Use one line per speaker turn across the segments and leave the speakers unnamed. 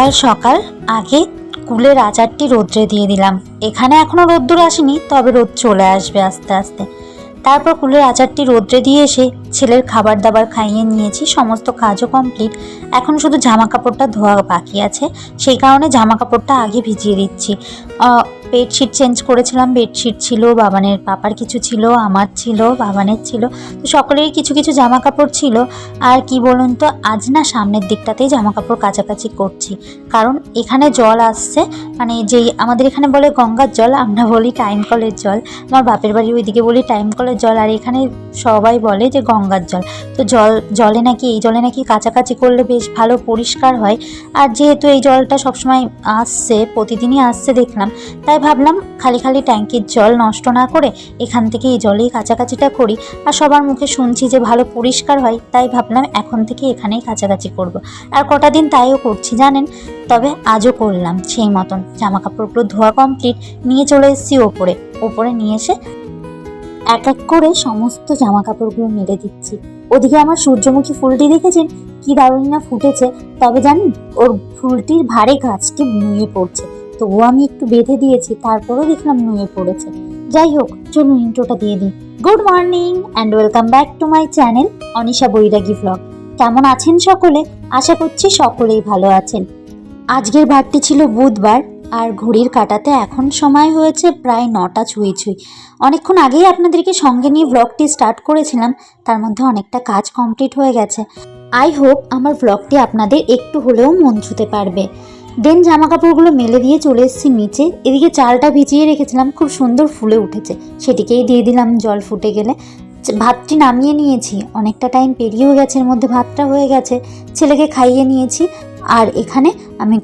সকাল সকাল আগে কুলের আচারটি রোদ্রে দিয়ে দিলাম। এখানে এখনো রোদ্দুর আসেনি, তবে রোদ চলে আসবে আস্তে আস্তে। তারপর কুলের আচারটি রোদ্রে দিয়ে এসে ছেলের খাবার দাবার খাইয়ে নিয়েছি, সমস্ত কাজও কমপ্লিট। এখন শুধু জামা কাপড়টা ধোয়া বাকি আছে, সেই কারণে জামা কাপড়টা আগে ভিজিয়ে দিচ্ছি। বেডশিট চেঞ্জ করেছিলাম, বেডশিট ছিল, বাবানের পাপার কিছু ছিল, আমার ছিল, বাবানের ছিল, তো সকলেরই কিছু কিছু জামা কাপড় ছিল। আর কি বলুন তো, আজ না সামনের দিকটাতেই জামা কাপড় কাচাকাচি করছি, কারণ এখানে জল আসছে, মানে যেই আমাদের এখানে বলে গঙ্গার জল, আমরা বলি টাইম কলের জল। আমার বাপের বাড়ি ওইদিকে বলি টাইম কলের জল, আর এখানে সবাই বলে যে গঙ্গার জল। তো জলে নাকি এই জলে নাকি কাচাকাচি করলে বেশ ভালো পরিষ্কার হয়। আর যেহেতু এই জলটা সবসময় আসছে, প্রতিদিনই আসছে দেখলাম, তাই ভাবলাম খালি খালি ট্যাঙ্কির জল নষ্ট না করে এখান থেকে এই জলেই কাচাকাচিটা করি। আর সবার মুখে শুনছি যে ভালো পরিষ্কার হয়, তাই ভাবলাম এখন থেকে এখানেই কাচাকাচি করব। আর কটা দিন তাইও করছি জানেন। তবে আজও করলাম সেই মতন। জামা কাপড়গুলো ধোয়া কমপ্লিট, নিয়ে চলে এসেছি ওপরে নিয়ে এসে এক এক করে সমস্ত জামা কাপড়গুলো মেলে দিচ্ছি। ওদিকে আমার সূর্যমুখী ফুলটি দেখেছেন কি দারুণ না ফুটেছে। তবে জানেন, ওর ফুলটির ভারে গাছটি নুয়ে পড়ছে, তো ও আমি একটু বেঁধে দিয়েছি, তারপরেও দেখলাম নুয়ে পড়েছে। যাই হোক, চলুন ইন্ট্রোটা দিয়ে দিই। Good morning and welcome back to my channel Anisha Bairagi blog. কেমন আছেন সকলে? আশা করছি সকলেই ভালো আছেন। আজকের বারটি ছিল বুধবার, আর ঘড়ির কাঁটাতে এখন সময় হয়েছে প্রায় 9টা ছুঁই ছুঁই। অনেকক্ষণ আগেই আপনাদেরকে সঙ্গে নিয়ে ব্লগটি স্টার্ট করেছিলাম, তার মধ্যে অনেকটা কাজ কমপ্লিট হয়ে গেছে। আই হোপ আমার ব্লগটি আপনাদের একটু হলেও মন ছুঁতে পারবে। দেন জামা কাপড়গুলো মেলে দিয়ে চলে এসেছি নিচে। এদিকে চালটা ভিজিয়ে রেখেছিলাম, খুব সুন্দর ফুলে উঠেছে, সেটিকেই দিয়ে দিলাম জল ফুটে গেলে। ভাতটি নামিয়ে নিয়েছি, অনেকটা টাইম পেরিয়েও গেছে, এর মধ্যে ভাতটা হয়ে গেছে, ছেলেকে খাইয়ে নিয়েছি। আর এখানে আমি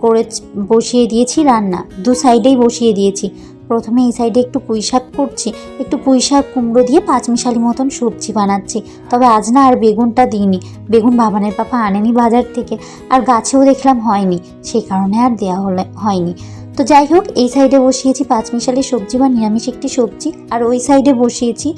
বসিয়ে দিয়েছি রান্না, দু সাইডেই বসিয়ে দিয়েছি। প্রথমে এই সাইডে একটু পুঁই শাক করছি, একটু পুঁই শাক কুমড়ো দিয়ে পাঁচমিশালি মতন সবজি বানাচ্ছি। তবে আজ না আর বেগুনটা দিইনি, বেগুন বাবানের পাপা আনেনি বাজার থেকে, আর গাছেও দেখলাম হয়নি, সেই কারণে আর দেওয়া হয়নি। তো যাই হোক, এই সাইডে বসিয়েছি পাঁচমিশালি সবজি বা নিরামিষ একটি সবজি, আর ওই সাইডে বসিয়েছি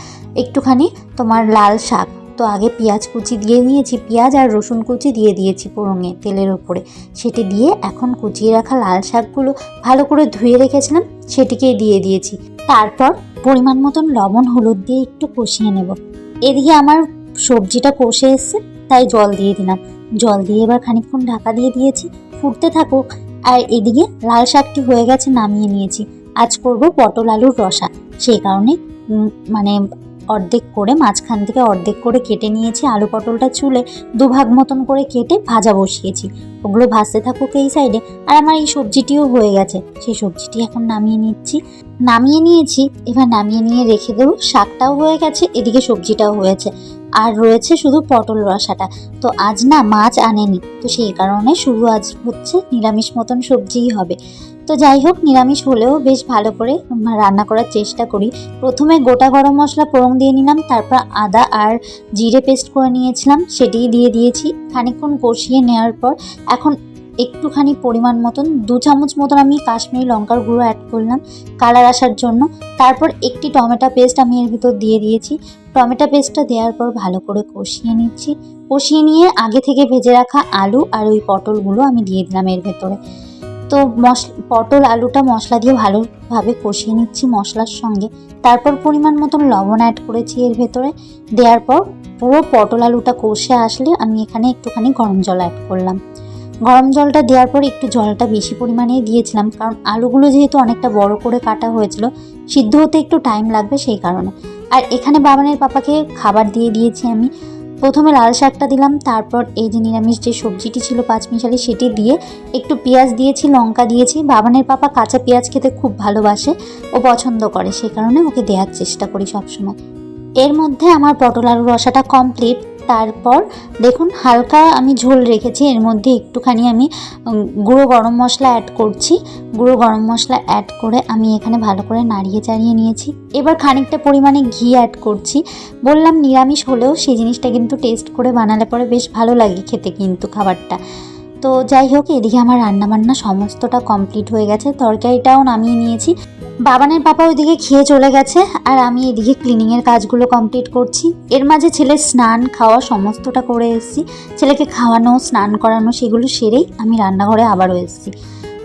একটুখানি তোমার লাল শাক। তো আগে পেঁয়াজ কুচি দিয়ে নিয়েছি, পেঁয়াজ আর রসুন কুচি দিয়ে দিয়েছি পোড়ঙে তেলের ওপরে, সেটি দিয়ে এখন কুচিয়ে রাখা লাল শাকগুলো ভালো করে ধুয়ে রেখেছিলাম সেটিকে দিয়ে দিয়েছি। তারপর পরিমাণ মতন লবণ হলুদ দিয়ে একটু কষিয়ে নেব। এদিকে আমার সবজিটা কষে এসছে, তাই জল দিয়ে দিলাম। জল দিয়ে এবার খানিকক্ষণ ঢাকা দিয়ে দিয়েছি, ফুটতে থাকুক। আর এদিকে লাল শাকটি হয়ে গেছে, নামিয়ে নিয়েছি। আজ করব পটল আলুর রসা, সেই কারণে মানে অর্ধেক করে, মাঝখান থেকে অর্ধেক করে কেটে নিয়েছি। আলু পটলটা চুলে দুভাগ মতন করে কেটে ভাজা বসিয়েছি, ওগুলো ভাজতে থাকুক এই সাইডে। আর আমার এই সবজিটিও হয়ে গেছে, সেই সবজিটি এখন নামিয়ে নিয়েছি। এবার নামিয়ে নিয়ে রেখে দেবো। শাকটাও হয়ে গেছে, এদিকে সবজিটাও হয়েছে, আর রয়েছে শুধু পটল রসাটা। তো আজ না মাছ আনেনি, তো সেই কারণে শুধু আজ হচ্ছে নিরামিষ মতন সবজিই হবে। তো যাই হোক, নিরামিষ হলেও বেশ ভালো করে রান্না করার চেষ্টা করি। প্রথমে গোটা গরম মশলা ফোড়ন দিয়ে নিলাম, তারপর আদা আর জিরে পেস্ট করে নিয়েছিলাম, সেটি দিয়ে দিয়েছি। খানিকক্ষণ কষিয়ে নেওয়ার পর এখন একটুখানি পরিমাণ মতন 2 চামচ মতন আমি কাশ্মীরি লঙ্কার গুঁড়ো অ্যাড করলাম কালার আসার জন্য। তারপর একটি টমেটো পেস্ট আমি এর ভিতর দিয়ে দিয়েছি। টমেটো পেস্টটা দেওয়ার পর ভালো করে কষিয়ে নিচ্ছি। কষিয়ে নিয়ে আগে থেকে ভেজে রাখা আলু আর ওই পটলগুলো আমি দিয়ে দিলাম এর ভেতরে। তো পটল আলুটা মশলা দিয়ে ভালোভাবে কষিয়ে নিচ্ছি মশলার সঙ্গে। তারপর পরিমাণ মতন লবণ অ্যাড করেছি এর ভেতরে। দেওয়ার পর পুরো পটল আলুটা কষে আসলে আমি এখানে একটুখানি গরম জল অ্যাড করলাম। গরম জলটা দেওয়ার পর একটু জলটা বেশি পরিমাণে দিয়েছিলাম, কারণ আলুগুলো যেহেতু অনেকটা বড় করে কাটা হয়েছিল, সিদ্ধ হতে একটু টাইম লাগবে সেই কারণে। আর এখানে বাবানের পাপাকে খাবার দিয়ে দিয়েছি আমি। প্রথমে লাল শাকটা দিলাম, তারপর এই যে নিরামিষ যে সবজিটি ছিল পাঁচমিশালি, সেটি দিয়ে একটু পেঁয়াজ দিয়েছি, লঙ্কা দিয়েছি। বাবানের পাপা কাঁচা পেঁয়াজ খেতে খুব ভালোবাসে, ও পছন্দ করে, সেই কারণে ওকে দেওয়ার চেষ্টা করি সবসময়। এর মধ্যে আমার পটল আলু রসাটা কমপ্লিট। তারপর দেখুন হালকা আমি ঝোল রেখেছি, এর মধ্যে একটুখানি আমি গুঁড়ো গরম মশলা অ্যাড করছি। গুঁড়ো গরম মশলা অ্যাড করে আমি এখানে ভালো করে নাড়িয়ে চাড়িয়ে নিয়েছি। এবার খানিকটা পরিমাণে ঘি অ্যাড করছি। বললাম নিরামিষ হলেও সেই জিনিসটা কিন্তু টেস্ট করে বানালে পরে বেশ ভালো লাগে খেতে কিন্তু খাবারটা। তো যাই হোক, এদিকে আমার রান্নাবান্না সমস্তটা কমপ্লিট হয়ে গেছে, তরকারিটাও নামিয়ে নিয়েছি। বাবানের পাপা ওইদিকে খেয়ে চলে গেছে, আর আমি এদিকে ক্লিনিংয়ের কাজগুলো কমপ্লিট করছি। এর মাঝে ছেলের স্নান খাওয়া সমস্তটা করে এসেছি। ছেলেকে খাওয়ানো, স্নান করানো সেগুলো সেরেই আমি রান্নাঘরে আবারও এসেছি।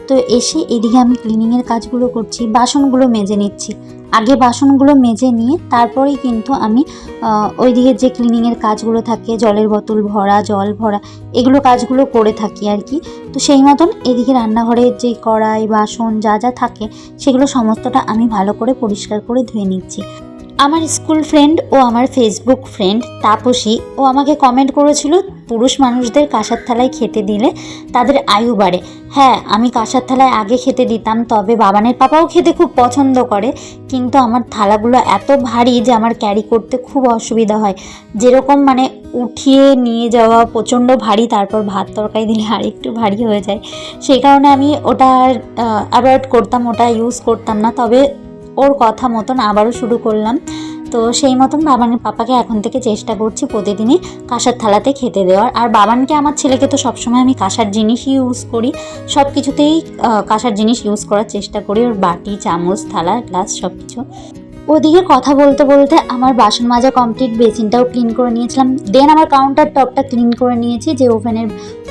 তো এসে এদিকে আমি ক্লিনিংয়ের কাজগুলো করছি, বাসনগুলো মেজে নিচ্ছি। আগে বাসনগুলো মেজে নিয়ে তারপরেই কিন্তু আমি ওইদিকে যে ক্লিনিংয়ের কাজগুলো থাকে, জলের বোতল ভরা, জল ভরা, এগুলো কাজগুলো করে থাকি আর কি। তো সেই মতন এদিকে রান্নাঘরের যে কড়াই বাসন যা যা থাকে সেগুলো সমস্তটা আমি ভালো করে পরিষ্কার করে ধুয়ে নিচ্ছি। আমার স্কুল ফ্রেন্ড ও আমার ফেসবুক ফ্রেন্ড তাপসী, ও আমাকে কমেন্ট করেছিল পুরুষ মানুষদের কাঁসার থালায় খেতে দিলে তাদের আয়ু বাড়ে। হ্যাঁ, আমি কাঁসার থালায় আগে খেতে দিতাম, তবে বাবানের পাপাও খেতে খুব পছন্দ করে, কিন্তু আমার থালাগুলো এত ভারী যে আমার ক্যারি করতে খুব অসুবিধা হয়। যেরকম মানে উঠিয়ে নিয়ে যাওয়া প্রচণ্ড ভারী, তারপর ভাত তরকারি দিলে আর একটু ভারী হয়ে যায়। সেই কারণে আমি ওটা অ্যাভয়েড করতাম, ওটা ইউজ করতাম না। তবে ওর কথা মতন আবারও শুরু করলাম। তো সেই মতন বাবানের পাপাকে এখন থেকে চেষ্টা করছি প্রতিদিনই কাঁসার থালাতে খেতে দেওয়ার। আর বাবানকে, আমার ছেলেকে তো সবসময় আমি কাঁসার জিনিসই ইউজ করি, সব কিছুতেই কাঁসার জিনিস ইউজ করার চেষ্টা করি, ওর বাটি চামচ থালা গ্লাস সব কিছু। ওদিকে কথা বলতে বলতে আমার বাসন মাজা কমপ্লিট, বেসিনটাও ক্লিন করে নিয়েছিলাম। দেন আমার কাউন্টার টপটা ক্লিন করে নিয়েছি, যে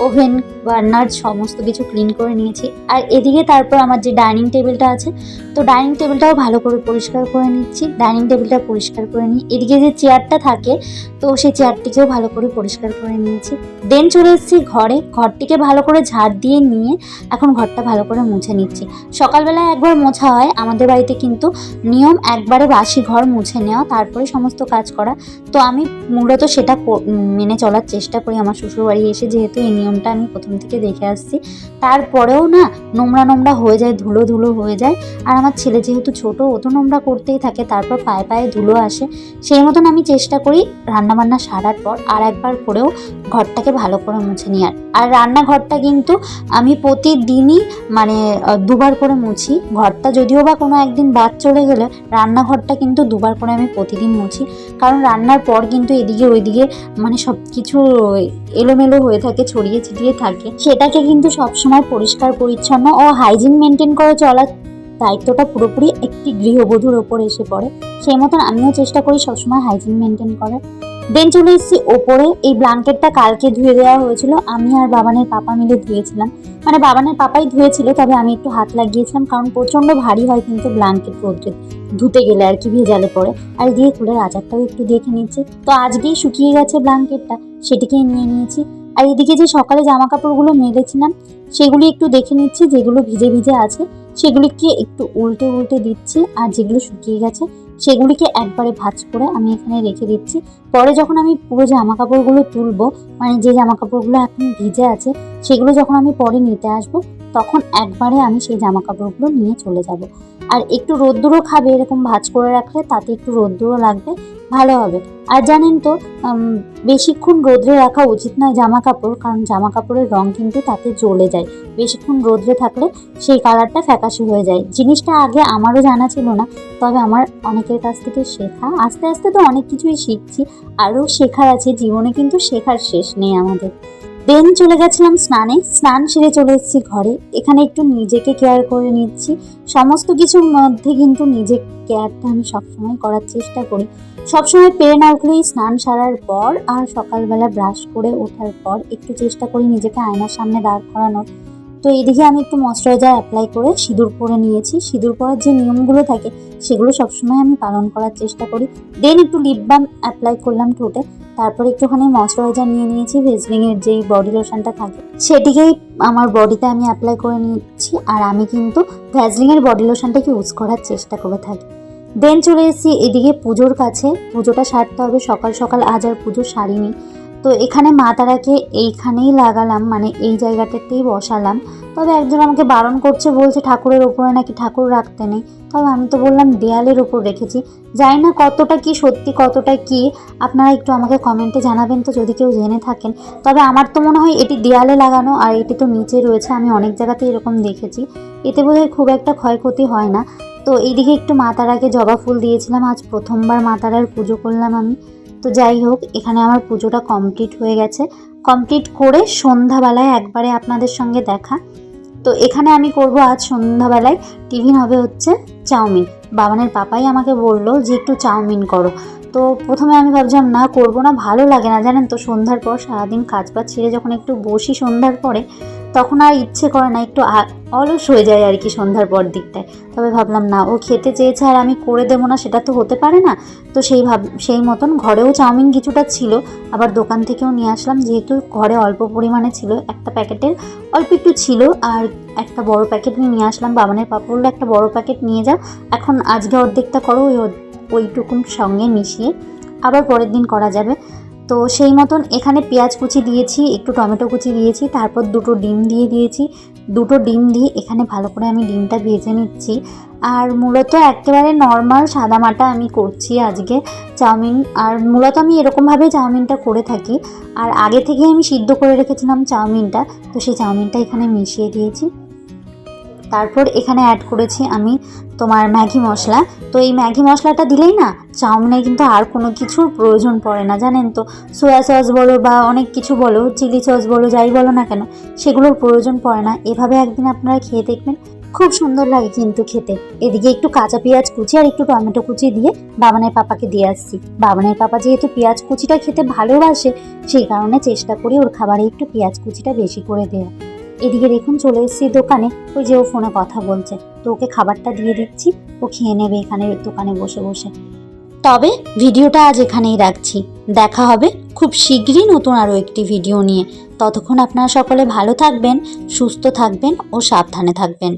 ওভেন বার্নার সমস্ত কিছু ক্লিন করে নিয়েছি। আর এদিকে তারপর আমার যে ডাইনিং টেবিলটা আছে, তো ডাইনিং টেবিলটাও ভালো করে পরিষ্কার করে নিচ্ছি। ডাইনিং টেবিলটা পরিষ্কার করে নিই। এদিকে যে চেয়ারটা থাকে, তো সেই চেয়ারটিকেও ভালো করে পরিষ্কার করে নিয়েছি। দেন চলে এসেছি ঘরটিকে ভালো করে ঝাড় দিয়ে নিয়ে এখন ঘরটা ভালো করে মুছে নিচ্ছি। সকালবেলায় একবার মোছা হয়, আমাদের বাড়িতে কিন্তু নিয়ম একবারে বাসি ঘর মুছে নেওয়া, তারপরে সমস্ত কাজ করা। তো আমি মূলত সেটা মেনে চলার চেষ্টা করি আমার শ্বশুরবাড়ি এসে, যেহেতু এই নিয়মটা আমি প্রথম থেকে দেখে আসছি। তারপরেও না নোংরা নোংরা হয়ে যায়, ধুলো ধুলো হয়ে যায়। আর আমার ছেলে যেহেতু ছোট, ও তো নোংরা করতেই থাকে, তারপর পায়ে পায়ে ধুলো আসে। সেই মতন আমি চেষ্টা করি রান্নাবান্না সারার পর আর একবার করেও ঘরটাকে ভালো করে মুছে নেওয়ার। আর রান্নাঘরটা কিন্তু আমি প্রতিদিনই মানে দুবার করে মুছি। ঘরটা যদিও বা কোনো একদিন বাদ চলে গেলে রান্নাঘরটা কিন্তু দুবার করে আমি প্রতিদিন মুছি, কারণ রান্নার পর কিন্তু এদিকে ওইদিকে মানে সব কিছু এলোমেলো হয়ে থাকে, ছড়িয়ে ছিটিয়ে থাকে। সেটাকে কিন্তু সবসময় পরিষ্কার পরিচ্ছন্ন ও হাইজিন মেনটেন করে চলার দায়িত্বটা পুরোপুরি একটি গৃহবধূর ওপর এসে পড়ে। সেই মতন আমিও চেষ্টা করি সবসময় হাইজিন মেনটেন করার। দেন চলে এসেছি ওপরে। এই ব্ল্যাঙ্কেটটা কালকে ধুয়ে দেওয়া হয়েছিল, আমি আর বাবানের পাপা মিলে ধুয়েছিলাম। মানে বাবানের পাপাই ধুয়েছিল, তবে আমি একটু হাত লাগিয়েছিলাম, কারণ প্রচণ্ড ভারী হয় কিন্তু ব্ল্যাঙ্কেট রোদ্রে ধুতে গেলে আর কি, ভেজালে পরে। আর দিয়ে খুলে আচারটাও একটু দেখে নিচ্ছি। তো আজকেই শুকিয়ে গেছে ব্ল্যাঙ্কেটটা, সেটিকেই নিয়ে নিয়েছি। আর এদিকে যে সকালে জামা কাপড়গুলো মেলেছিলাম সেগুলি একটু দেখে নিচ্ছি, যেগুলো ভিজে ভিজে আছে সেগুলিকে একটু উল্টে উল্টে দিচ্ছি, আর যেগুলো শুকিয়ে গেছে সেগুলিকে একবারে ভাঁজ করে আমি এখানে রেখে দিচ্ছি। পরে যখন আমি পুরো জামা কাপড়গুলো তুলবো, মানে যে জামা কাপড়গুলো এখন ভিজে আছে সেগুলো যখন আমি পরে নিতে আসবো, তখন একবারে আমি সেই জামা কাপড়গুলো নিয়ে চলে যাব। আর একটু রোদ্দুরও খাবে, এরকম ভাঁজ করে রাখলে তাতে একটু রোদ্দুরও লাগবে, ভালো হবে। আর জানেন তো বেশিক্ষণ রোদ্রে রাখা উচিত নয় জামা কাপড়, কারণ জামা কাপড়ের রং কিন্তু তাতে জ্বলে যায়। বেশিক্ষণ রোদ্রে থাকলে সেই কালারটা ফ্যাকাশে হয়ে যায়। জিনিসটা আগে আমারও জানা ছিল না, তবে আমার অনেকের কাছ থেকে শেখা। আস্তে আস্তে তো অনেক কিছুই শিখছি, আরও শেখার আছে জীবনে, কিন্তু শেখার শেষ নেই আমাদের। দেন চলে গেছিলাম স্নান সেরে চলে এসেছি ঘরে। এখানে একটু নিজেকে কেয়ার করে নিচ্ছি। সমস্ত কিছুর মধ্যে কিন্তু নিজের কেয়ারটা আমি সবসময় করার চেষ্টা করি। সবসময় পেরে না উঠলেই স্নান সারার পর আর সকালবেলা ব্রাশ করে ওঠার পর একটু চেষ্টা করি নিজেকে আয়নার সামনে দাঁড় করানোর। তো এদিকে আমি একটু ময়েশ্চারাইজার অ্যাপ্লাই করে সিঁদুর পরে নিয়েছি। সিঁদুর পরার যে নিয়মগুলো থাকে সেগুলো সবসময় আমি পালন করার চেষ্টা করি। দেন একটু লিপ বাম অ্যাপ্লাই করলাম ঠোঁটে, তারপরে একটুখানি ময়েশ্চারাইজার নিয়ে নিয়েছি, ভেসলিনের যেই বডি লোশনটা থাকে সেটিকেই আমার বডিতে আমি অ্যাপ্লাই করে নিচ্ছি। আর আমি কিন্তু ভ্যাসলিনের বডি লোশনটাকে ইউজ করার চেষ্টা করে থাকি। দেন চলে এসেছি এদিকে পুজোর কাছে, পুজোটা সারতে হবে। সকাল সকাল আজ আর পুজো সারিনি, তো এখানে মা তারাকে এইখানেই লাগালাম, মানে এই জায়গাটাতেই বসালাম। তবে একজন আমাকে বারণ করছে, বলছে ঠাকুরের ওপরে নাকি ঠাকুর রাখতে নেই। তবে আমি তো বললাম দেয়ালের ওপর রেখেছি। জানি না কতটা কি সত্যি কতটা কি, আপনারা একটু আমাকে কমেন্টে জানাবেন তো যদি কেউ জেনে থাকেন। তবে আমার তো মনে হয় এটি দেয়ালে লাগানো, আর এটি তো নিচে রয়েছে। আমি অনেক জায়গাতে এরকম দেখেছি, এতে বোধহয় খুব একটা ক্ষয়ক্ষতি হয় না। তো এইদিকে একটু মা তারাকে জবা ফুল দিয়েছিলাম, আজ প্রথমবার মা তারার পুজো করলাম আমি। তো যাই হোক, এখানে আমার পুজোটা কমপ্লিট হয়ে গেছে। কমপ্লিট করে সন্ধ্যাবেলায় একবারে আপনাদের সঙ্গে দেখা। তো এখানে আমি করব আজ সন্ধ্যাবেলায় টিফিন হবে হচ্ছে চাউমিন। বাবানের পাপাই আমাকে বললো যে একটু চাউমিন করো। তো প্রথমে আমি ভাবছিলাম না, করবো না, ভালো লাগে না জানেন তো। সন্ধ্যার পর সারাদিন কাজ বাজ ছেড়ে যখন একটু বসি সন্ধ্যার পরে, তখন আর ইচ্ছে করে না, একটু অলস হয়ে যায় আর কি সন্ধ্যার পর দিকটায়। তবে ভাবলাম না, ও খেতে চেয়েছে আর আমি করে দেবো না, সেটা তো হতে পারে না। তো সেই মতন ঘরেও চাউমিন কিছুটা ছিল, আবার দোকান থেকেও নিয়ে আসলাম, যেহেতু ঘরে অল্প পরিমাণে ছিল, একটা প্যাকেটের অল্প একটু ছিল, আর একটা বড় প্যাকেট নিয়ে আসলাম। বাবানের পাপা বললো একটা বড় প্যাকেট নিয়ে যাও, এখন আজকে অর্ধেকটা করো, ওইটুকুন সঙ্গে মিশিয়ে আবার পরের দিন করা যাবে। তো সেই মতন এখানে পেঁয়াজ কুচি দিয়েছি, একটু টমেটো কুচি দিয়েছি, তারপর দুটো ডিম দিয়ে দিয়েছি। দুটো ডিম দিয়ে এখানে ভালো করে আমি ডিমটা ভেজে নিচ্ছি। আর মূলত একেবারে নর্মাল সাদামাটা আমি করছি আজকে চাউমিন। আর মূলত আমি এরকমভাবেই চাউমিনটা করে থাকি। আর আগে থেকে আমি সিদ্ধ করে রেখেছিলাম চাউমিনটা, তো সেই চাউমিনটা এখানে মিশিয়ে দিয়েছি। তারপর এখানে অ্যাড করেছি আমি তোমার ম্যাগি মশলা। তো এই ম্যাগি মশলাটা দিলেই না চাউমিনে কিন্তু আর কোনো কিছুর প্রয়োজন পড়ে না জানেন তো। সয়া সস বলো বা অনেক কিছু বলো, চিলি সস বলো, যাই বলো না কেন, সেগুলোর প্রয়োজন পড়ে না। এভাবে একদিন আপনারা খেয়ে দেখবেন, খুব সুন্দর লাগে কিন্তু খেতে। এদিকে একটু কাঁচা পেঁয়াজ কুচি আর একটু টমেটো কুচি দিয়ে বাবানের পাপাকে দিয়ে আসছি। বাবানের পাপা যেহেতু পেঁয়াজ কুচিটা খেতে ভালোবাসে, সেই কারণে চেষ্টা করি ওর খাবারে একটু পেঁয়াজ কুচিটা বেশি করে দেওয়া। এদিকে দেখুন চলে এসেছি দোকানে, ওই যে ও ফোনে কথা বলছে, তো ওকে খাবারটা দিয়ে দিচ্ছি, ও খেয়ে নেবে এখানে দোকানে বসে বসে। তবে ভিডিওটা আজ এখানেই রাখছি, দেখা হবে খুব শীঘ্রই নতুন আরও একটি ভিডিও নিয়ে। ততক্ষণ আপনারা সকলে ভালো থাকবেন, সুস্থ থাকবেন ও সাবধানে থাকবেন।